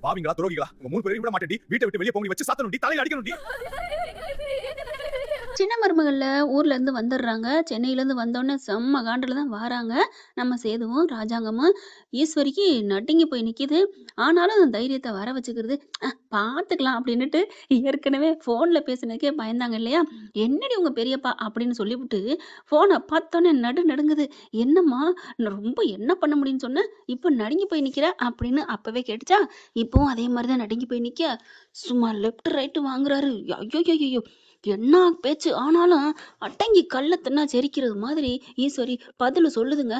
பாவிங்களா துரோகிகளா உங்க 3 பேரையும் விட மாட்டேன்டி. வீட்டை விட்டு வெளியே போங்க வச்சு சாத்தணும்டி, தலையில அடிக்கணும்டி. சின்ன மருமகள்ல ஊர்ல இருந்து வந்துடுறாங்க. சென்னையில இருந்து வந்தோனே செம்ம காண்டுல தான் வாராங்க. நம்ம சேதுவும், ராஜாங்கமும். ஈஸ்வரிக்கு நடுங்கி போய் நிக்குது. ஆனாலும் தைரியத்த வர வச்சுக்கிறது. பார்த்துக்கலாம் அப்படின்னுட்டு ஏற்கனவே ஃபோன்ல பேசினதுக்கே பயந்தாங்க இல்லையா? "என்னடி உங்க பெரியப்பா" அப்படின்னு சொல்லிப்புட்டு ஃபோன பார்த்தோனே நடுங்குது. "என்னம்மா நான் ரொம்ப என்ன பண்ண முடியும்னு சொன்னேன். இப்ப நடுங்கி போய் நிக்கிற" அப்படின்னு அப்பவே கேட்டுச்சா, இப்பவும் அதே மாரி தான் நடுங்கி போய் நிக்க, சும்மா லெஃப்ட் ரைட் வாங்குறாரு. ஐய்யய்யய்யோ! என்னா பேச்சு! ஆனாலும் அடங்கி கல்ல தின்னா செரிக்கிறது மாதிரி ஈஸ்வரி பதில சொல்லுதுங்க.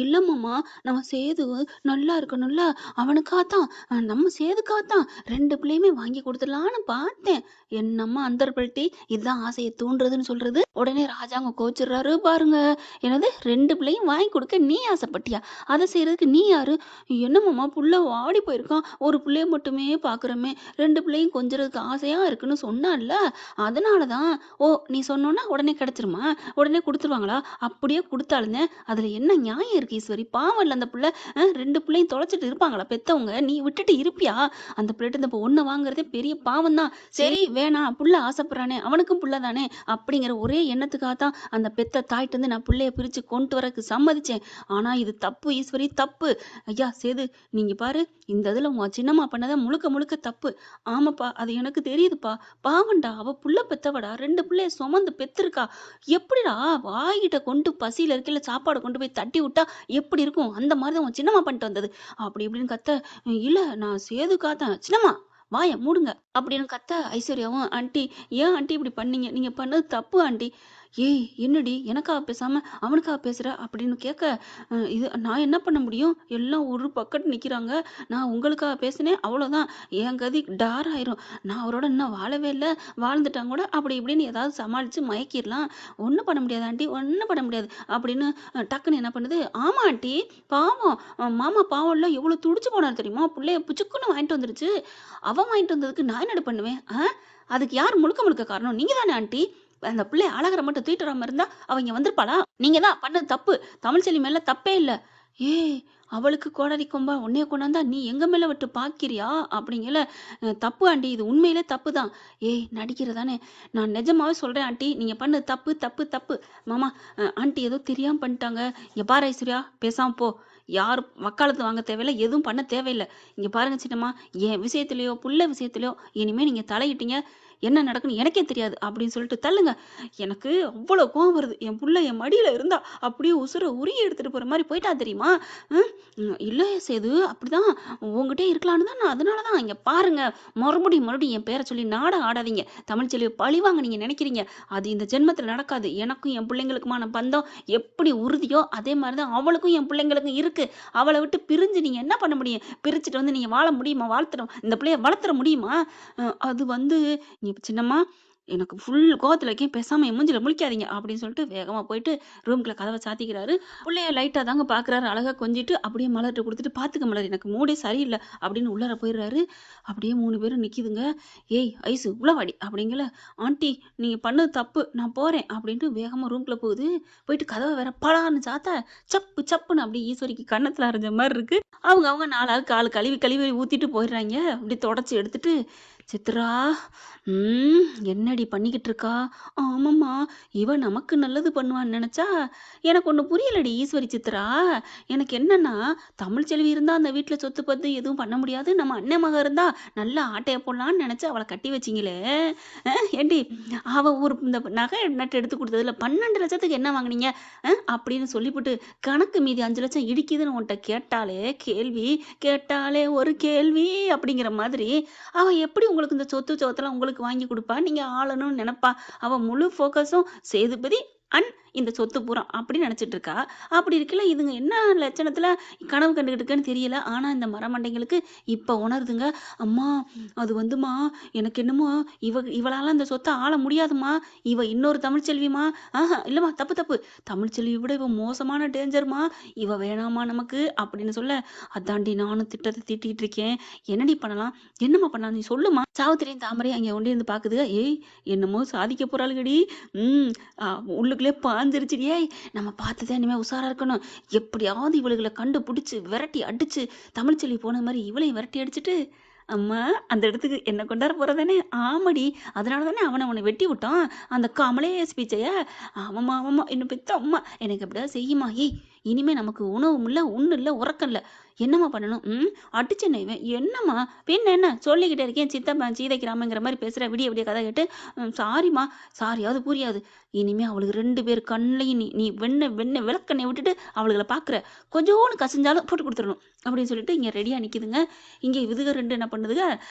இல்ல மாமா, நம்ம சேது நல்லா இருக்கணும்ல, அவனுக்காகத்தான் நம்ம சேதுக்காகத்தான் 2 பிள்ளையுமே வாங்கி குடுத்துடலான்னு பார்த்தேன். என்னம்மா அந்தர்பல்ட்டி, இதான் ஆசைய தூண்டுறதுன்னு சொல்றது. உடனே ராஜாங்க கோவிச்சுடுறாரு பாருங்க. என்னது 2 பிள்ளையும் வாங்கி குடுக்க நீ ஆசைப்பட்டியா? அத செய்றதுக்கு நீ யாரு? என்ன மாமா புள்ள வாடி போயிருக்கான். ஒரு பிள்ளைய மட்டுமே பார்க்குறோமே, 2 பிள்ளையும் கொஞ்சறதுக்கு ஆசையா இருக்குன்னு சொன்னான்ல. அதனால தான். ஓ! நீ சொன்னோனே உடனே கிடைச்சிருமா? உடனே குடுத்துருவாங்களா? அப்படியே குடுத்தாலுங்க, அதுல என்ன நியாயம் இருக்கு ஈஸ்வரி? பாவம்ல அந்த புள்ள. 2 புள்ளையும் தொலைச்சுட்டு இருப்பாங்களா பெத்தவங்க? நீ விட்டுட்டு இருப்பியா? அந்த பிள்ளைட்ட இந்த ஒண்ண வாங்குறதே பெரிய பாவம் தான். சரி வேணாம், புள்ள ஆசைப்படுறானே, அவனுக்கும் புள்ள தானே அப்படிங்கிற ஒரே எண்ணத்துக்காக தான் அந்த பெத்த தாய்ட்டருந்து நான் புள்ளைய பிரிச்சு கொண்டு வரக்கு சம்மதிச்சேன். ஆனா இது தப்பு ஈஸ்வரி, தப்பு. ஐயா சேது, நீங்க பாரு, இந்த இதுல உன் சின்னம்மா பண்ணது முழுக்க முழுக்க தப்பு. ஆமாப்பா, அது எனக்கு தெரியுதுப்பா. பாவம்டா, அவ புள்ள பெத்தவடா. 2 புள்ளைய சுமந்து பெத்திருக்கா. எப்படிடா வாய்கிட்ட கொண்டு பசியில இருக்கையில சாப்பாட கொண்டு போய் தட்டி விட்டா எப்படி இருக்கும்? அந்த மாரி தான் உன் சின்னம்மா பண்ணிட்டு வந்தது. அப்படி இப்படின்னு கத்த, இல்ல நான் சேதுக்காகத்தான். சின்னம்மா வாய மூடுங்க அப்படின்னு கத்த, ஐஸ்வர்யாவும், ஆன்ட்டி ஏன் ஆன்ட்டி இப்படி பண்ணீங்க? நீங்க பண்ணது தப்பு ஆன்ட்டி. ஏய் என்னடி எனக்காக பேசாம அவனுக்காக பேசுற அப்படின்னு கேட்க, இது நான் என்ன பண்ண முடியும்? எல்லாம் ஒரு பக்கத்து நிக்கிறாங்க. நான் உங்களுக்காக பேசினேன் அவ்வளோதான். என் கதி டார் ஆயிரும். நான் அவரோட இன்னும் வாழவே இல்ல. வாழ்ந்துட்டா கூட அப்படி இப்படின்னு ஏதாவது சமாளிச்சு மயக்கிரலாம். ஒண்ணும் பண்ண முடியாது ஆன்ட்டி, ஒண்ணும் பண்ண முடியாது அப்படின்னு டக்குன்னு என்ன பண்ணுது, ஆமா ஆன்ட்டி பாவம். மாமா பாவம்ல எவ்வளோ துடிச்சு போனாரு தெரியுமா? புள்ளைய புச்சுக்குன்னு வாங்கிட்டு வந்துருச்சு. அவன் வாங்கிட்டு வந்ததுக்கு நான் என்னடி பண்ணுவேன்? அதுக்கு யார் முழுக்க முழுக்க காரணம்? நீங்க தானே ஆன்ட்டி. அந்த பிள்ளைய அழகர மட்டும் தூக்கிட்டு வராம இருந்தா அவ இங்க வந்திருப்பாளா? நீங்க தான் பண்ணது தப்பு. தமிழ்ச்செல்வி மேல தப்பே இல்ல. ஏய்! அவளுக்கு கோடரி கொம்பா உன்னைய கொண்டாந்தா நீ எங்க மேல விட்டு பாக்கிறியா? அப்படிங்கல. தப்பு ஆன்ட்டி. இது உண்மையிலே தப்பு தான். ஏய் நடிக்கிற தானே. நான் நிஜமாவே சொல்றேன் ஆன்ட்டி. நீங்க பண்ணது தப்பு, தப்பு, தப்பு. மாமா ஆன்ட்டி ஏதோ தெரியாம பண்ணிட்டாங்க. இங்க பாரு ஐஸ்வர்யா, பேசாம போ. யாரும் வக்காலத்து வாங்க தேவையில்ல. எதுவும் பண்ண தேவையில்ல. இங்க பாருங்க சின்னம்மா, என் விஷயத்திலயோ, புள்ள விஷயத்திலயோ இனிமே நீங்க தலையிட்டீங்க, என்ன நடக்குன்னு எனக்கே தெரியாது அப்படின்னு சொல்லிட்டு தள்ளுங்க. எனக்கு அவ்வளோ கோவம் வருது. என் புள்ள என் மடியில இருந்தா அப்படியே உசுர உருகி எடுத்துட்டு போற மாரி போயிட்டா தெரியுமா? ம். இல்ல சேது அப்படிதான் உன்கிட்டயே இருக்கலான்னு தான் நான் அதனால தான். இங்க பாருங்க, மறுபடியும் என் பேர சொல்லி நாடகம் ஆடாதீங்க. தமிழ்ச்செல்விய பழிவாங்க நீங்க நினைக்கிறீங்க. அது இந்த ஜென்மத்தில நடக்காது. எனக்கும் என் பிள்ளைங்களுக்குமான பந்தம் எப்படி உறுதியோ, அதே மாரி தான் அவளுக்கும் என் பிள்ளைங்களுக்கும் இருக்கு. அவள விட்டு பிரிஞ்சு நீங்க என்ன பண்ண முடியும்? பிரிச்சுட்டு வந்து நீங்க வாழ முடியுமா? இந்த பிள்ளைய வளர்த்துற முடியுமா? அது வந்து சின்னம்மா எனக்கு ஃபுல் கோவத்துல இருக்கேன். பேசாம என் மூஞ்சில முழிக்காதீங்க அப்படின்னு சொல்லிட்டு வேகமா போயிட்டு ரூம்குள்ள கதவ சாத்திக்கிறாரு. புள்ளைய லைட்டா தாங்க பார்க்குறாரு. அழகா கொஞ்சிட்டு அப்படியே மலர்ட்ட குடுத்துட்டு, "பாத்துக்க மலர், எனக்கு மூடே சரியில்ல" அப்படின்னு உள்ளார போயிடுறாரு. அப்படியே 3 பேரும் நிக்குதுங்க. "ஏய் ஐசு உள்ள வாடி" அப்படிங்கல. "ஆன்ட்டி நீங்க பண்ணது தப்பு. நான் போறேன்" அப்படின்ட்டு வேகமா ரூம்குள்ள போகுது. போயிட்டு கதவ வேற பலார்ன்னு சாத்த, சப்பு சப்புன்னு அப்படியே ஈஸ்வரிக்கு கன்னத்துல அரைஞ்ச மாரி இருக்கு. அவங்க 4 ஆளுக்கு ஆளு கழுவி கழுவி ஊத்திட்டு போயிடுறாய்ங்க. அப்படியே தொடச்சு எடுத்துட்டு, "சித்ரா, என்னடி பண்ணிக்கிட்டு இருக்கா?" "ஆமாம்மா, இவ நமக்கு நல்லது பண்ணுவான்னு நெனச்சா, எனக்கு ஒண்ணு புரியலடி ஈஸ்வரி சித்ரா. எனக்கு என்னன்னா, தமிழ்ச்செல்வி இருந்தா அந்த வீட்ல சொத்து பத்து எதுவும் பண்ண முடியாது. நம்ம அண்ணன் மக இருந்தா நல்லா ஆட்டைய போடலான்னு நெனச்சு அவள கட்டி வச்சீங்களே. ஏன்டி அவ ஒரு இந்த நகை நட்டு எடுத்து குடுத்ததுல 12,00,000க்கு என்ன வாங்குனீங்க? அப்படின்னு சொல்லிப்புட்டு, கணக்கு மீதி 5,00,000 இடிக்குதுன்னு உன்ட்ட கேட்டாலே ஒரு கேள்வி அப்படிங்கிற மாதிரி, அவ எப்படி உங்களுக்கு இந்த சொத்து சுகத்தெல்லாம் உங்களுக்கு வாங்கி குடுப்பா? நீங்க ஆளணும்னு நெனப்பா. அவ முழு ஃபோக்கஸும் சேதுபதி அண்ட் இந்த சொத்து பூரா அப்படின்னு நெனச்சுட்டு இருக்கா. அப்படி இருக்கையில இதுங்க என்ன லட்சணத்துல கனவு கண்டுகிட்டு இருக்குன்னு தெரியல. ஆனா இந்த மரமண்டைங்களுக்கு இப்ப உணருதுங்க. அம்மா அது வந்தும்மா, எனக்கு என்னமோ இவளால இந்த சொத்த ஆள முடியாதும்மா. இவ இன்னொரு தமிழ்ச்செல்விம்மா. இல்லம்மா தப்பு தப்பு. தமிழ்ச்செல்விய விட இவ மோசமான டேஞ்சர்ம்மா. இவ வேணாம்மா நமக்கு அப்படின்னு சொல்ல, அதான்டி நானும் திட்டத்த தீட்டிட்டு இருக்கேன். என்னடி பண்ணலாம்? என்னம்மா பண்ணலாம்? நீ சொல்லும்மா. சாவித்திரியும் தாமரையும் அங்கே ஒண்டி இருந்து பாக்குதுக. ஏய் என்னமோ சாதிக்க போறாளுகடி. ம் அ உள்ளுக்குள்ளே பாஞ்சிருச்சுடி. ஏய் நம்ம பார்த்துதான் இனிமே உஷாரா இருக்கணும். எப்படியாவது இவளுகள கண்டுபிடிச்சு விரட்டி அடிச்சு தமிழ்ச்செல்வி போன மாரி இவளையும் விரட்டி அடிச்சுட்டு அம்மா அந்த இடத்துக்கு என்ன கொண்டாட போறதானே? ஆமாடி. அதனால தானே அவனை வெட்டி விட்டான். அந்த கமலேஷ் பிச்சைய. ஆமாம்மா ஆமாம்மா. என்ன பெத்த அம்மா. எனக்கு அப்படியாவது செய்யுமா. ஏய் இனிமே நமக்கு உணவும் இல்ல, உண்ணு இல்ல, உறக்கம் இல்ல. என்னம்மா பண்ணணும்? அடிச்சேனே இவன். என்னம்மா? பின்ன என்ன? சொல்லிக்கிட்டே இருக்கேன். சித்தப்பன் சீதைக்கு ராமங்கிற மாரி பேசுற. விடிய விடிய கதை கேட்டு, சாரிம்மா. சாரியாவது புரியாது. இனிமே அவளுக்கு 2 பேர் கண்லயும் நீ நீ வெண்ணெய் விளக்கெண்ணெய விட்டுட்டு அவளுகள பார்க்குற. கொஞ்சோண்டு கசிஞ்சாலும் போட்டு குடுத்துறணும். அப்படின்னு சொல்லிட்டு இங்க ரெடியா நிக்குதுங்க. இங்க இதுக 2 என்ன பண்ணுதுக,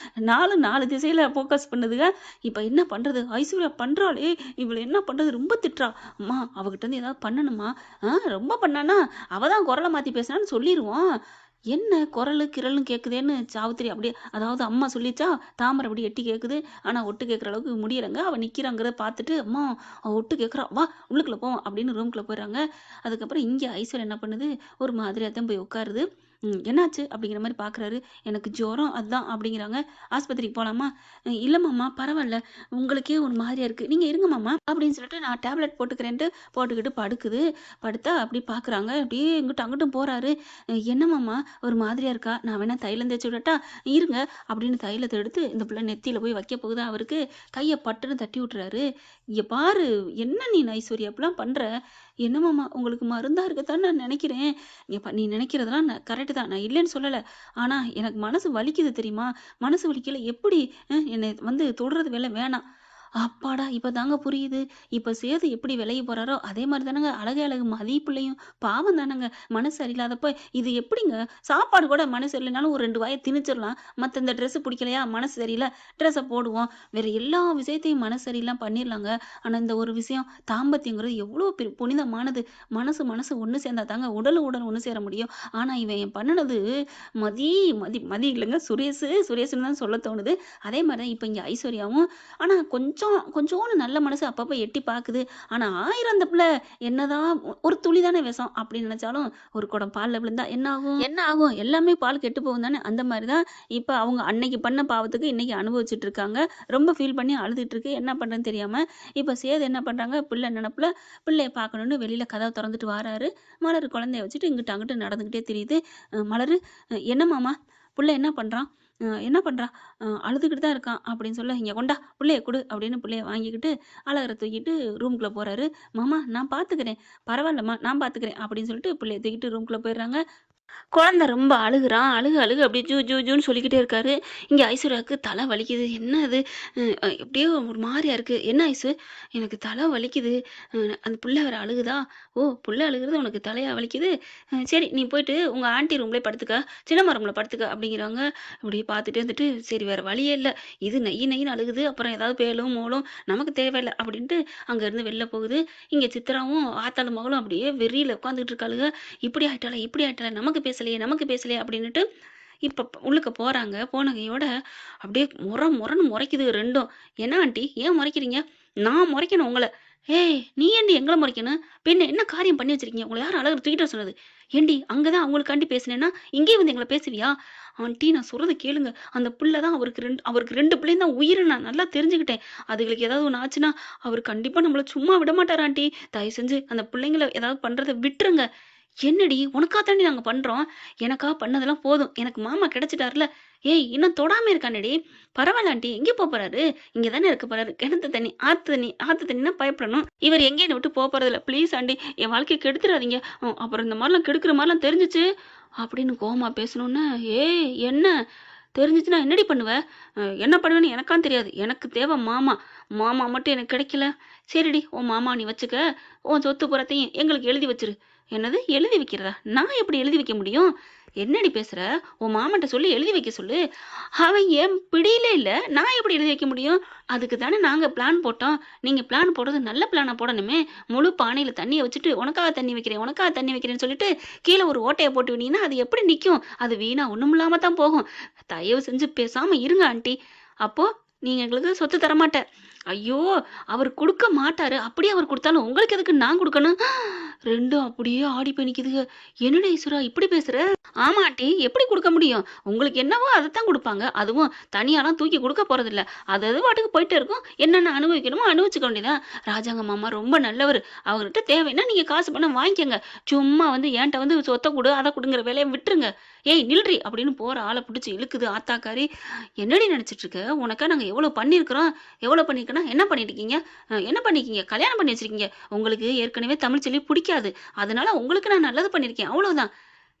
4 திசையில ஃபோக்கஸ் பண்ணுதுக. இப்ப என்ன பண்றது? ஐஸ்வர்யா பண்றாளே! இவள என்ன பண்றது? ரொம்ப திட்டுறா. அம்மா அவகிட்ட இருந்து ஏதாவது பண்ணணுமா? ரொம்ப பண்ணானா, அவ தான் குரல மாத்தி பேசுனான்னு சொல்லிருவோம். என்ன குரலு கிரல்னு கேட்குதேன்னு சாவித்திரி அப்படியே அதாவது அம்மா சொல்லிச்சா, தாமரை அப்படி எட்டி கேட்குது. ஆனா ஒட்டு கேட்குற அளவுக்கு முடியலைங்க. அவ நிக்கிறாங்கிறத பார்த்துட்டு, அம்மா அவ ஒட்டு கேட்குறா, வா உள்ளுக்குள்ள போவோம் அப்படின்னு ரூம்குள்ள போயிடுறாங்க. அதுக்கப்புறம் இங்க ஐஸ்வர்யா என்ன பண்ணுது, ஒரு மாதிரியா தான் போய் உட்காருது. என்னாச்சு அப்படிங்கிற மாரி பார்க்குறாரு. எனக்கு ஜுரம் அதான் அப்படிங்கிறாங்க. ஆஸ்பத்திரிக்கு போலாமா? இல்ல மாமா பரவால்ல. உங்களுக்கே ஒரு மாதிரியா இருக்கு. நீங்க இருங்க மாமா அப்படின்னு சொல்லிட்டு நான் டேப்லெட் போட்டுக்கிறேன்ட்டு போட்டுக்கிட்டு படுக்குது. படுத்தா அப்படி பார்க்குறாங்க. அப்படியே இங்கிட்டும் அங்கிட்டும் போறாரு. என்ன மாமா ஒரு மாதிரியா இருக்கா? நான் வேணா தைலம் தேய்ச்சு விடட்டா? இருங்க அப்படின்னு தைலத்த எடுத்து இந்த பிள்ளை நெத்தியில போய் வைக்க போகுதா அவருக்கு. கைய பட்டுன்னு தட்டி விட்டுறாரு. இங்க பாரு என்ன நீ ஐஸ்வர்யா அப்படிலாம் பண்ற? என்ன மாமா உங்களுக்கு மருந்தா இருக்கத்தான்னு நான் நினைக்கிறேன். நீ நினைக்கிறதெல்லாம் கரெக்ட் தான். நான் இல்லைன்னு சொல்லல. ஆனா எனக்கு மனசு வலிக்குது தெரியுமா? மனசு வலிக்கல எப்படி என்னை வந்து தொடுறது வேணாம். அப்பாடா! இப்ப தாங்க புரியுது. இப்ப சேது எப்படி விலகி போறாரோ, அதே மாரி தானங்க அழகே அழகு மதி பிள்ளையும் பாவம் தானங்க. மனசு சரியில்லாதப்ப இது எப்படிங்க? சாப்பாடு கூட மனசு சரியில்லைனாலும் ஒரு 2 வாய திணிச்சிடலாம். மத்த இந்த ட்ரெஸ் பிடிக்கலையா? மனசு சரியில்ல. ட்ரெஸ்ஸ போடுவோம். வேற எல்லா விஷயத்தையும் மனசு சரியில்லாம பண்ணிரலாங்க. ஆனா இந்த ஒரு விஷயம் தாம்பத்தியங்கிறது எவ்வளோ புனிதமானது. மனசு ஒண்ணு சேர்ந்தா தாங்க உடலும் உடல் ஒண்ணு சேர முடியும். ஆனா இவன் பண்ணுனது மதி மதி மதி இல்லங்க சுரேஷ்ன்னு தான் சொல்ல தோணுது. அதே மாரி தான் இப்ப இங்க ஐஸ்வர்யாவும் ஆனா கொஞ்சோண்டு நல்ல மனசு அப்பப்ப எட்டி பாக்குது. ஆனா 1000 அந்த பிள்ளை என்னதான் ஒரு துளி தானே விஷம் அப்படின்னு நினைச்சாலும், ஒரு குடம் பால்ல விழுந்தா என்ன ஆகும்? என்ன ஆகும்? எல்லாமே பால் கெட்டு போகும் தானே! அந்த மாரி தான் இப்ப அவங்க அன்னைக்கு பண்ண பாவத்துக்கு இன்னைக்கு அனுபவிச்சுட்டு இருக்காங்க. ரொம்ப ஃபீல் பண்ணி அழுதுட்டு இருக்கு. என்ன பண்றதுன்னு தெரியாம. இப்ப சேது என்ன பண்றாங்க, பிள்ளை நெனப்புல பிள்ளைய பாக்கணும்னு வெளியில கதவ தொறந்துட்டு வாராரு. மலரு குழந்தைய வச்சுட்டு இங்கிட்டு அங்கிட்டு நடந்துகிட்டே திரியுது. மலரு என்ன மாமா? புள்ள என்ன பண்றான்? என்ன பண்றா? அழுதுகிட்டு தான் இருக்கான் அப்படின்னு சொல்ல, "இங்க கொண்டா புள்ளைய குடு" அப்படின்னு புள்ளைய வாங்கிக்கிட்டு அழகர தூக்கிட்டு ரூம்குள்ள போறாரு. "மாமா நான் பாத்துக்கிறேன். பரவாயில்லம்மா நான் பாத்துக்கிறேன்" அப்படின்னு சொல்லிட்டு புள்ளைய தூக்கிட்டு ரூம்குள்ள போயிடுறாங்க. குழந்தை ரொம்ப அழுகுறான். அழுகு அப்படியே ஜூ ஜூ ஜூன்னு சொல்லிக்கிட்டே இருக்காரு. இங்க ஐஸ்வர்யாவுக்கு தலை வலிக்குது. என்ன இது? எப்படியோ ஒரு மாரியா இருக்கு. என்ன ஐசு? எனக்கு தலை வலிக்குது. அந்த புள்ள வேற அழுகுதா? ஓ! புள்ள அழுகுறது உனக்கு தலையா வலிக்குது? சரி நீ போயிட்டு உங்க ஆன்டி ரூம்லயே படுத்துக்க. சின்னம்மா ரூம்ல படுத்துக்க அப்படிங்கிறாங்க. இப்படியே பார்த்துட்டே இருந்துட்டு, சரி வேற வழியே இல்ல. இது நெய் நெய்ன்னு அழுகுது. அப்புறம் ஏதாவது பேலும், மோலும் நமக்கு தேவையில்ல அப்படின்ட்டு அங்கருந்து வெளில போகுது. இங்க சித்ராவும் ஆத்தாளும் மகளும் அப்படியே வெறியில உட்காந்துட்டு இருக்காளுக. இப்படி ஆயிட்டாளே நமக்கு பேசலையே அப்படின்னுட்டு இப்ப உள்ளுக்க போறாங்க. போன கையோட அப்படியே மொறன்னு முறைக்குது 2ம். என்ன ஆன்ட்டி ஏன் முறைக்கிறீங்க? நான் முறைக்கணும் உங்கள. ஏய் நீ ஏன்டி எங்கள முறைக்கணும்? பின்ன என்ன காரியம் பண்ணி வச்சிருக்கீங்க? உங்கள யார் அழகர தூக்கிட்டு வர சொன்னது? ஏன்டி அங்க தான் அவங்களுக்காண்டி பேசினேன்னா, இங்கேயே வந்து எங்கள பேசுவியா? ஆன்ட்டி நான் சொல்றத கேளுங்க. அந்த புள்ள தான் அவருக்கு 2 பிள்ளையும் தான் உயிர்ன்னு நான் நல்லா தெரிஞ்சுக்கிட்டேன். அதுகளுக்கு ஏதாவது ஒண்ணு ஆச்சுன்னா, அவரு கண்டிப்பா நம்மள சும்மா விட மாட்டாரு ஆன்ட்டி. தயவு செஞ்சு அந்த பிள்ளைங்கள ஏதாவது பண்றத விட்டுருங்க. என்னடி உனக்கா தாண்டி நாங்க பண்றோம். எனக்கா பண்ணதெல்லாம் போதும். எனக்கு மாமா கிடைச்சிட்டார்ல. ஏய் இன்னும் தொடாம இருக்கானேடி. பரவால்ல ஆன்ட்டி எங்கே போறாரு? இங்க தானே இருக்க போறாரு. கிணத்து தண்ணி, ஆத்து தண்ணின்னா பயப்படணும். இவர் எங்கேயும் என்ன விட்டு போறதில்ல. ப்ளீஸ் ஆன்ட்டி என் வாழ்க்கைய கெடுத்துறாதீங்க. அப்புறம் இந்த மாரிலாம் கெடுக்கிற மாரிலாம் தெரிஞ்சுச்சு அப்படின்னு கோவமா பேசணும்னு, ஏய் என்ன? தெரிஞ்சுச்சுன்னா என்னடி பண்ணுவ? என்ன பண்ணுவேன்னு எனக்கான்னு தெரியாது. எனக்கு தேவ மாமா. மாமா மட்டும் எனக்கு கிடைக்கல. சரிடி உன் மாமாவ நீ வச்சுக்க. உன் சொத்து பூராத்தையும் எங்களுக்கு எழுதி வச்சுரு. என்னது எழுதி வைக்கிறதா? நான் எப்படி எழுதி வைக்க முடியும்? என்னடி பேசுற? உன் மாமன்ட்ட சொல்லி எழுதி வைக்க சொல்லு. அவன் என் பிடியிலே இல்ல. நான் எப்படி எழுதி வைக்க முடியும்? அதுக்கு தானே நாங்க பிளான் போட்டோம். நீங்க பிளான் போடுறது நல்ல பிளானா போடணுமே. முழு பானையில தண்ணிய வச்சுட்டு உனக்காக தண்ணி வைக்கிறேன், உனக்காக தண்ணி வைக்கிறேன்னு சொல்லிட்டு கீழ ஒரு ஓட்டைய போட்டு விட்டீங்கன்னா, அது எப்படி நிக்கும்? அது வீணா ஒண்ணுமில்லாம தான் போகும். தயவு செஞ்சு பேசாம இருங்க ஆன்ட்டி. அப்போ நீங்க எங்களுக்கு சொத்து தரமாட்ட. ஐயோ! அவரு குடுக்க மாட்டாரு. அப்படியே அவர் குடுத்தாலும் உங்களுக்கு எதுக்கு நான் குடுக்கணும்? 2ம் அப்படியே ஆடி போய் நிக்குதுக. என்னடி ஈஸ்வரா இப்படி பேசுற? ஆமா ஆண்டி. எப்படி குடுக்க முடியும்? உங்களுக்கு என்னவோ அதத்தான் குடுப்பாங்க. அதுவும் தனியாலாம் தூக்கி குடுக்க போறதில்ல. அது அது பாட்டுக்கு போயிட்டே இருக்கும். என்னென்ன அனுபவிக்கணுமோ அனுபவிச்சுக்க வேண்டியதுதான். ராஜாங்க மாமா ரொம்ப நல்லவரு. அவர்கிட்ட தேவைன்னா நீங்க காசு பணம் வாங்கிக்கங்க. சும்மா வந்து என்ட்ட வந்து சொத்த குடு, அத குடுங்கிற வேலைய விட்டுருங்க. ஏய் நில்றி! அப்படின்னு போற ஆள புடிச்சு இழுக்குது ஆத்தாக்காரி. என்னடி நெனச்சுட்டு இருக்க? உனக்கா நாங்க எவ்வளோ பண்ணியிருக்கிறோம். எவ்வளோ பண்ணியிருக்கோன்னா, என்ன பண்ணியிருக்கீங்க? என்ன பண்ணியிருக்கீங்க? கல்யாணம் பண்ணி வச்சிருக்கீங்க. உங்களுக்கு ஏற்கனவே தமிழ் செல்வி பிடிக்காது. அதனால உங்களுக்கு நான் நல்லது பண்ணியிருக்கேன். அவ்வளோதான்.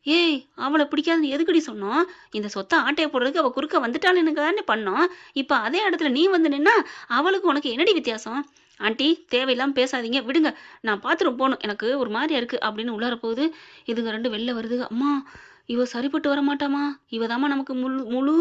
ஏய்! அவள பிடிக்காதுன்னு எதுக்குடி சொன்னோம்? இந்த சொத்த ஆட்டைய போடுறதுக்கு அவ குறுக்க வந்துட்டாளுன்னு தானே பண்ணோம். இப்ப அதே இடத்துல நீ வந்து நின்னா, அவளுக்கும் உனக்கு என்னடி வித்தியாசம்? ஆண்டி தேவையில்லாம பேசாதீங்க. விடுங்க. நான் பாத்ரூம் போணும். எனக்கு ஒரு மாரியா இருக்கு அப்படின்னு உள்ளார போகுது. இதுங்க 2 வெளில வருதுக. அம்மா! இவ சரிப்பட்டு வரமாட்டாம்மா. இவ தாம்மா நமக்கு முழு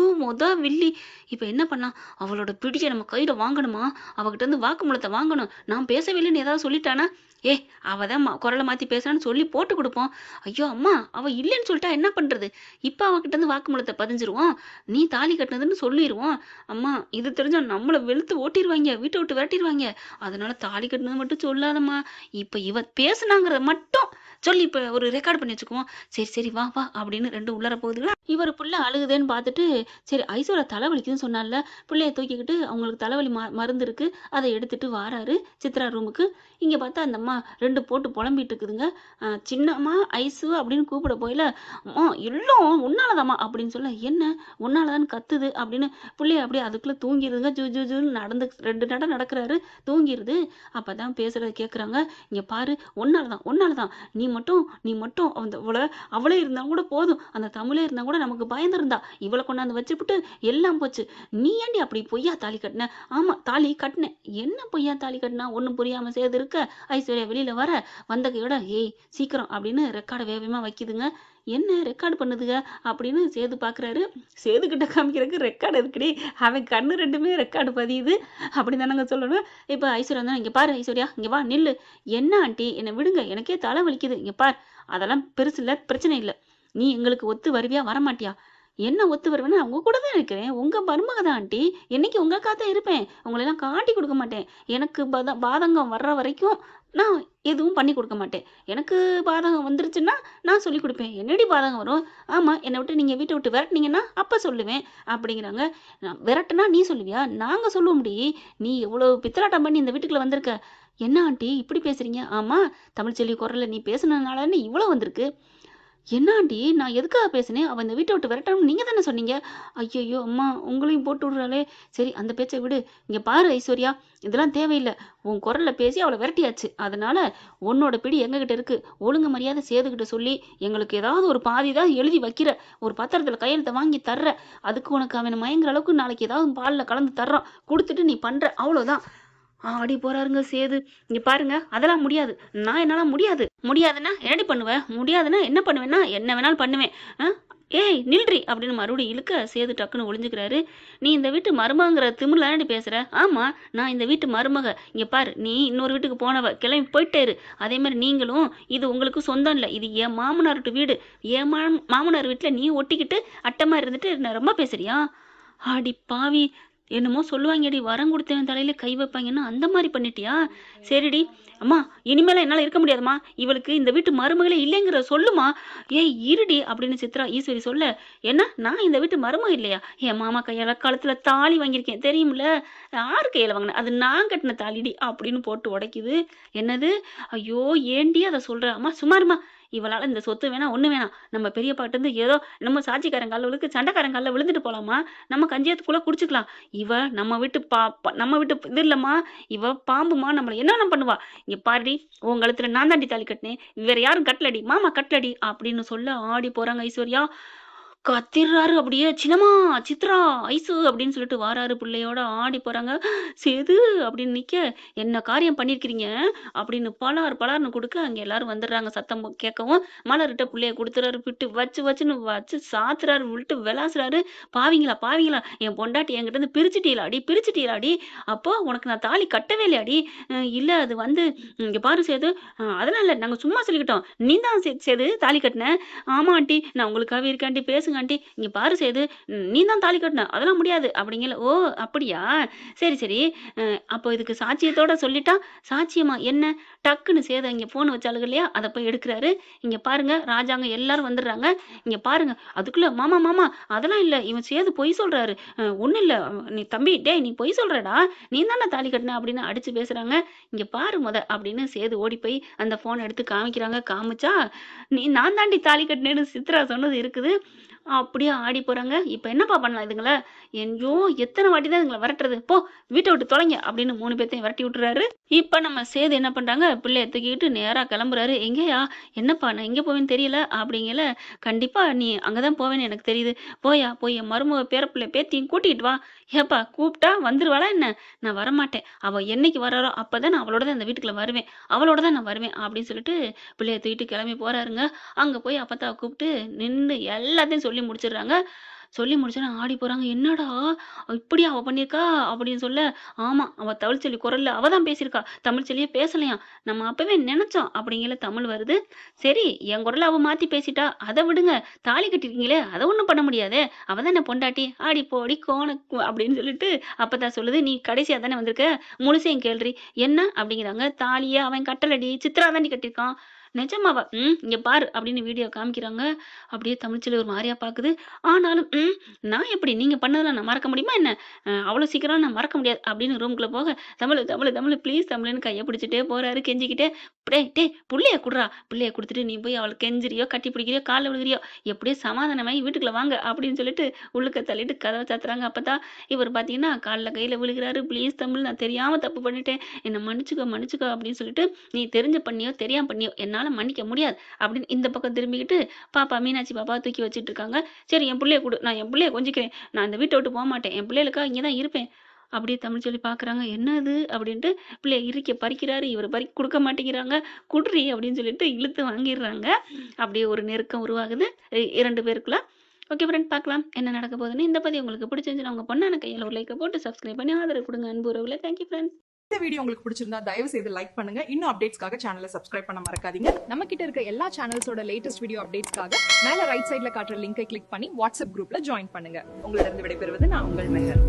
வில்லி. இப்ப என்ன பண்ணலாம்? அவளோட பிடிய நம்ம கையில வாங்கணுமா? அவகிட்ட இருந்து வாக்குமூலத்த வாங்கணும். நான் பேசவே இல்லைன்னு ஏதாவது சொல்லிட்டானா? ஏய்! அவ தான் குரல மாத்தி பேசுறான்னு சொல்லி போட்டு குடுப்போம். ஐயோ! அம்மா! அவ இல்லன்னு சொல்ட்டா என்ன பண்றது? இப்ப அவகிட்ட இருந்து வாக்குமூலத்த பதிஞ்சிருவோம். நீ தாலி கட்டுனதுன்னு சொல்லிருவோம். அம்மா! இது தெரிஞ்சா நம்மள வெளுத்து ஓட்டிருவாய்ங்க. வீட்ட விட்டு விரட்டிருவாய்ங்க. அதனால தாலி கட்டுனது மட்டும் சொல்லாதம்மா. இப்ப இவ பேசுனாங்கிறத மட்டும் சொல்லி இப்ப ஒரு ரெக்கார்ட் பண்ணி வச்சுக்குவோம். சரி, சரி வா, வா அப்படின்னு 2 உள்ளார போகுதுங்களா? இவரு புள்ள அழுகுதேன்னு பார்த்துட்டு, சரி ஐஸோட தலை வலிக்குதுன்னு சொன்னால்ல, புள்ளைய தூக்கிக்கிட்டு அவங்களுக்கு தலைவலி மருந்து இருக்கு. அத எடுத்துட்டு வாராரு சித்ரா ரூமுக்கு. இங்க பார்த்தா அந்த அம்மா 2 போட்டு புலம்பிட்டு இருக்குதுங்க. சின்னம்மா, ஐஸு அப்படின்னு கூப்பிட போயில, அம்மா எல்லாம் உன்னாலதாம்மா அப்படின்னு சொல்ல, என்ன உன்னால தான்னு கத்துது அப்படின்னு புள்ளைய அப்படியே அதுக்குள்ள தூங்கிருதுங்க. ஜூ ஜூ ஜூன்னு நடந்து 2 நட நடக்குறாரு. தூங்கிருது. அப்பதான் பேசுறத கேட்குறாங்க. இங்க பாரு உன்னால தான். நீ மட்டும் அந்த அவளே இருந்தா கூட போதும். அந்த தமிழே இருந்தா கூட நமக்கு பயந்திருந்தா. இவள கொண்டாந்து வச்சுப்புட்டு எல்லாம் போச்சு. நீ ஏன்டி அப்படி பொய்யா தாலி கட்டுன? ஆமா தாலி கட்டுனேன். என்ன பொய்யா தாலி கட்டுனா? ஒண்ணும் புரியாம சேது இருக்க. ஐஸ்வர்யா வெளியில வர, வந்த கையோட ஏய் சீக்கிரம் அப்படின்னு ரெக்கார்ட வேகமா வைக்குதுங்க. என்ன ரெக்கார்ட் பண்ணுதுக அப்படின்னு சேது பார்க்குறாரு. சேது கிட்ட காமிக்கிறதுக்கு ரெக்கார்டு எதுக்குடி? அவன் கண்ணு 2மே ரெக்கார்டு பதியுது. அப்படிதானங்க சொல்லணும். இப்ப ஐஸ்வர்யா வந்தா, இங்க பாரு ஐஸ்வர்யா, இங்க வா நில்லு. என்ன ஆண்டி என்ன விடுங்க. எனக்கே தலை வலிக்குது. இங்க பார் அதெல்லாம் பெருசு இல்ல, பிரச்சனை இல்ல. நீ எங்களுக்கு ஒத்து வருவியா? வரமாட்டியா? என்ன ஒத்து வருவேன்னா, உங்க கூட தான் இருக்கிறேன். உங்க மருமக தான் ஆண்டி. என்னைக்கு உங்களுக்காக தான் இருப்பேன். உங்களெல்லாம் காட்டி குடுக்க மாட்டேன். எனக்கு பாதகம் வர்ற வரைக்கும் நான் எதுவும் பண்ணி குடுக்க மாட்டேன். எனக்கு பாதகம் வந்துருச்சுன்னா, நான் சொல்லிக் குடுப்பேன். என்னடி பாதகம் வரும்? ஆமா, என்ன விட்டு நீங்க வீட்ட விட்டு விரட்டுனீங்கன்னா, அப்ப சொல்லுவேன். அப்படிங்கிறாங்க. விரட்டுனா நீ சொல்லுவியா? நாங்க சொல்லுவோம்டி. நீ எவ்வளோ பித்தலாட்டம் பண்ணி இந்த வீட்டுக்குள்ள வந்திருக்க. என்ன ஆண்டி இப்படி பேசுறீங்க? ஆமா, தமிழ்ச்செல்வி குரல்ல நீ பேசுனதுனால தானே இவ்வளோ வந்திருக்கு. என்ன ஆண்டி நான் எதுக்காக பேசினேன்? அவ இந்த வீட்ட விட்டு விரட்டணும்னு நீங்க தானே சொன்னீங்க. ஐயையோ! அம்மா உங்களையும் போட்டு விடுறாளே! சரி அந்த பேச்ச விடு. இங்க பாரு ஐஸ்வர்யா, இதெல்லாம் தேவையில்ல. உன் குரல்ல பேசி அவள விரட்டியாச்சு. அதனால உன்னோட பிடி எங்ககிட்ட இருக்கு. ஒழுங்கு மரியாதை சேதுகிட்ட சொல்லி எங்களுக்கு ஏதாவது ஒரு பாதி தான் எழுதி வைக்கிற. ஒரு பத்திரத்துல கையெழுத்த வாங்கி தர்ற. அதுக்கு உனக்கு அவன மயங்குற அளவுக்கு நாளைக்கு ஏதாவது பால்ல கலந்து தர்றான். குடுத்துட்டு நீ பண்ற. அவ்வளோதான். ஆடி போறாருங்க சேது. இங்க பாருங்க அதெல்லாம் முடியாது. என்னால முடியாது. முடியாதுன்னா என்னடி பண்ணுவ? முடியாதுன்னா என்ன பண்ணுவேன்னா, என்ன வேணாலும் பண்ணுவேன். அ ஏய் நில்றி! அப்படின்னு மறுபடியும் இழுக்க சேது டக்குன்னு ஒளிஞ்சுக்கிறாரு. நீ இந்த வீட்டு மருமகங்கிற திமிர்ல தானடி பேசுற? ஆமா, நான் இந்த வீட்டு மருமக. இங்க பாரு நீ இன்னொரு வீட்டுக்கு போனவ. கிளம்பி போயிட்டே இரு. அதே மாரி நீங்களும் இது உங்களுக்கு சொந்தம் இல்ல. இது என் மாமனார் வீட்டு வீடு. என் மாமனார் வீட்ல நீ ஒட்டிக்கிட்டு அட்டமா இருந்துட்டு என்ன ரொம்ப பேசுறியா? அடி பாவி! என்னமோ சொல்லுவாங்கடி வரம் குடுத்தவன் தலையில கை வைப்பாங்கன்னு அந்த மாரி பண்ணிட்டியா? சரிடி. அம்மா இனிமேலாம் என்னால இருக்க முடியாதும்மா. இவளுக்கு இந்த வீட்டு மருமகளே இல்லைங்கிறத சொல்லுமா. ஏய் இருடி அப்படின்னு சித்ரா ஈஸ்வரி சொல்ல, என்ன நான் இந்த வீட்டு மருமக இல்லையா? என் மாமா கையால கழுத்துல தாலி வாங்கியிருக்கேன் தெரியும்ல? யார் கையில வாங்கினேன்? அது நான் கட்டின தாலிடி அப்படின்னு போட்டு உடைக்குது. என்னது? ஐயோ! ஏன்டி அத சொல்ற? அம்மா சும்மா இரும்மா. இவளால இந்த சொத்து வேணாம், ஒண்ணு வேணாம். நம்ம பெரியப்பாட்ட இருந்து ஏதோ நம்ம சாட்சிக்காரன் கால்ல விழுக்கு சண்டைக்காரன் கால்ல விழுந்துட்டு போலாமா? நம்ம கஞ்சியத்துக்குள்ள குடிச்சுக்கலாம். இவ நம்ம வீட்டு நம்ம வீட்டு இது இல்லம்மா. இவ பாம்புமா. நம்மள என்னென்ன பண்ணுவா? இங்க பாருடி, உன் கழுத்துல நான் தாண்டி தாலி கட்டினேன். வேற யாரும் கட்டலடி. மாமா கட்டலடி அப்படின்னு சொல்ல ஆடி போறாங்க ஐஸ்வர்யா. கத்திர்றாரு அப்படியே. சின்னம்மா, சித்ரா, ஐசு அப்படின்னு சொல்லிட்டு வாராரு புள்ளையோட ஆடி போறாங்க. சேது அப்படின்னு நிக்க, என்ன காரியம் பண்ணியிருக்கிறீங்க அப்படின்னு பலார்னு குடுக்க, அங்க எல்லாரும் வந்துடுறாங்க. சத்தம் கேட்கவும் மலர்கிட்ட புள்ளைய குடுத்துறாரு. விட்டு வச்சுன்னு வச்சு சாத்துறாரு. விட்டு விளாசுறாரு. பாவிங்களா என் பொண்டாட்டி என்கிட்ட இருந்து பிரிச்சுட்டீலாடி. அப்போ உனக்கு நான் தாலி கட்டவே இல்லையாடி? இல்ல அது வந்து இங்க பாரு சேது, அதெல்லாம் இல்ல நாங்க சும்மா சொல்லிக்கிட்டோம். நீ தான் சேது தாலி கட்டின. ஆமா ஆண்டி நான் உங்களுக்காகவே இருக்கேன் ஆண்டி பேசுங்க பேசுங்க ஆண்டி. இங்க பாரு சேது, நீ தான் தாலி கட்டுன. அதெல்லாம் முடியாது அப்படிங்கல. ஓ! அப்படியா? சரி, சரி. அ அப்போ இதுக்கு சாட்சியத்தோட சொல்லிட்டா? சாட்சியமா? என்ன? டக்குன்னு சேது அங்க ஃபோன் வச்சாளுக இல்லையா? அத போய் எடுக்குறாரு. இங்க பாருங்க ராஜாங்க எல்லாரும் வந்துடுறாங்க. இங்க பாருங்க. அதுக்குள்ள மாமா, மாமா அதெல்லாம் இல்ல. இவன் சேது பொய் சொல்றாரு. ஒண்ணும் இல்ல. நீ தம்பி டேய் நீ பொய் சொல்றடா. நீ தானே தாலி கட்டுன அப்படின்னு அடிச்சு பேசுறாங்க. இங்க பாரு அப்படின்னு சேது ஓடி போய் அந்த ஃபோன எடுத்து காமிக்கிறாங்க. காமிச்சா, நான் தாண்டி தாலி கட்டினேன்னு சித்ரா சொன்னது இருக்குது. அப்படியே ஆடி போறாங்க. இப்ப என்னப்பா பண்ணலாம் இதுங்கள? ஐயோ! எத்தன வாட்டி தான் இதுங்கள விரட்டுறது? போ வீட்ட விட்டு தொலைங்க அப்படின்னு 3 பேத்தையும் விரட்டி விட்டுறாரு. இப்ப நம்ம சேது என்ன பண்றாங்க, பிள்ளைய தூக்கிக்கிட்டு நேரா கிளம்புறாரு. எங்கேயா? என்னப்பா நான் எங்க போவேன்னு தெரியல அப்படிங்கல. கண்டிப்பா நீ அங்க தான் போவேன்னு எனக்கு தெரியுது. போயா போய் என் மருமக பேரப்புள்ள பேத்தியும் கூட்டிட்டு வா. ஏப்பா கூப்பிட்டா வந்துருவாளா என்ன? நான் வரமாட்டேன். அவ என்னைக்கு வர்றாளோ அப்பதான் நான் அவளோட தான் அந்த வீட்டுக்குள்ள வருவேன். அவளோட தான் நான் வருவேன் அப்படின்னு சொல்லிட்டு பிள்ளைய தூக்கிட்டு கிளம்பி போறாருங்க. அங்க போய் அப்பத்தாவ கூப்பிட்டு நின்னு எல்லாத்தையும் சொல்லி முடிச்சிடுறாங்க. சொல்லி முடிச்சோனே ஆடி போறாங்க. "என்னடா! இப்படியா அவ பண்ணியிருக்கா?" அப்படின்னு சொல்ல, "ஆமா. அவ தமிழ்ச்செல்வி குரல்ல அவ தான் பேசியிருக்கா. தமிழ்ச்செல்வியே பேசலையாம். நம்ம அப்பவே நெனச்சோம்." அப்படிங்கையில தமிழ் வருது. "சரி, என் குரல அவ மாத்தி பேசிட்டா. அத விடுங்க. தாலி கட்டியிருக்கீங்களே, அத ஒண்ணும் பண்ண முடியாதே. அவ தானே பொண்டாட்டி. ஆடி போடி அப்படின்னு சொல்லிட்டு அப்பத்தா சொல்லுது, "நீ கடைசியா தானே வந்திருக்க. முழுசையும் கேள்றி." "என்ன?" அப்படிங்கிறாங்க. "தாலிய அவன் கட்டலடி. சித்ரா தாண்டி கட்டியிருக்கான்." "நிஜமாவா?" இங்க பாரு" அப்படின்னு வீடியோ காமிக்கிறாங்க. அப்படியே தமிழ்ச்செல்வி ஒரு மாரியா பாக்குது. ஆனாலும், நான் எப்படி? நீங்க பண்ணதெல்லாம் நான் மறக்க முடியுமா என்ன? அவ்வளோ சீக்கிரம் நான் மறக்க முடியாது." அப்படின்னு ரூம்குள்ள போக, "தமிழு, தமிழு, தமிழு ப்ளீஸ் தமிழுன்னு" கைய பிடிச்சுட்டே போறாரு கெஞ்சிக்கிட்டே. "டேய், டேய் புள்ளைய குட்றா. புள்ளைய குடுத்துட்டு நீ போய் அவள கெஞ்சுறியோ, கட்டி பிடிக்கிறியோ, கால்ல விழுகுறியோ, எப்படியோ சமாதானமாயி வீட்டுக்குள்ள வாங்க." அப்படின்னு சொல்லிட்டு உள்ளுக்க தள்ளிட்டு கதவ சாத்துறாங்க. அப்பதான் இவரு பாத்தீங்கன்னா, கால்ல கையில விழுகுறாரு. "ப்ளீஸ் தமிழ் நான் தெரியாம தப்பு பண்ணிட்டேன். என்ன மன்னிச்சுக்கோ, மன்னிச்சுக்கோ." அப்படின்னு சொல்லிட்டு, "நீ தெரிஞ்சு பண்ணியோ, தெரியாம பண்ணியோ என்னால மன்னிக்க முடியாது." அப்படின்னு இந்த பக்கம் திரும்பிக்கிட்டு பாப்பா மீனாட்சி பாப்பாவ தூக்கி வச்சுட்டு இருக்காங்க. "சரி என் புள்ளைய குடு. நான் என் புள்ளைய கொஞ்சிக்கிறேன். நான் இந்த வீட்ட விட்டு போமாட்டேன். என் பிள்ளைகளுக்காக இங்க தான் இருப்பேன்." அப்படியே தமிழ்ச்செல்வி பார்க்குறாங்க. "என்னது?" அப்படின்ட்டு பிள்ளைய இறுக்கி பறிக்கிறாரு. இவரு குடுக்க மாட்டேங்கிறாங்க. "குட்றி" அப்படின்னு சொல்லிட்டு இழுத்து வாங்கிர்றாங்க. அப்படியே ஒரு நெருக்கம் உருவாகுது 2 பேருக்குள்ள. ஓகே ஃப்ரெண்ட் பார்க்கலாம் என்ன நடக்க போகுதுன்னு. இந்த பதிவு உங்களுக்கு பிடிச்சிருந்துச்சுன்னா உங்க பொண்ணான கையால ஒரு லைக்க போட்டு சப்ஸ்கிரைப் பண்ணி ஆதரவு குடுங்க அன்பு உறவுகளே. Thank you friends. இந்த வீடியோ உங்களுக்கு பிடிச்சிருந்தா தயவு செய்து லைக் பண்ணுங்க. இன்னும் அப்டேட்ஸ்க்காக சேனலை சப்ஸ்கிரைப் பண்ண மறக்காதீங்க. நம்ம கிட்ட இருக்க எல்லா சேனல்ஸோட லேட்டஸ்ட் வீடியோ அப்டேட்ஸ்க்காக மேல ரைட் சைடுல காட்டுற லிங்கை கிளிக் பண்ணி வாட்ஸ்அப் குரூப்ல ஜாயின் பண்ணுங்க. உங்களிடம் விடைபெறுவது நான் உங்கள் மெஹர்.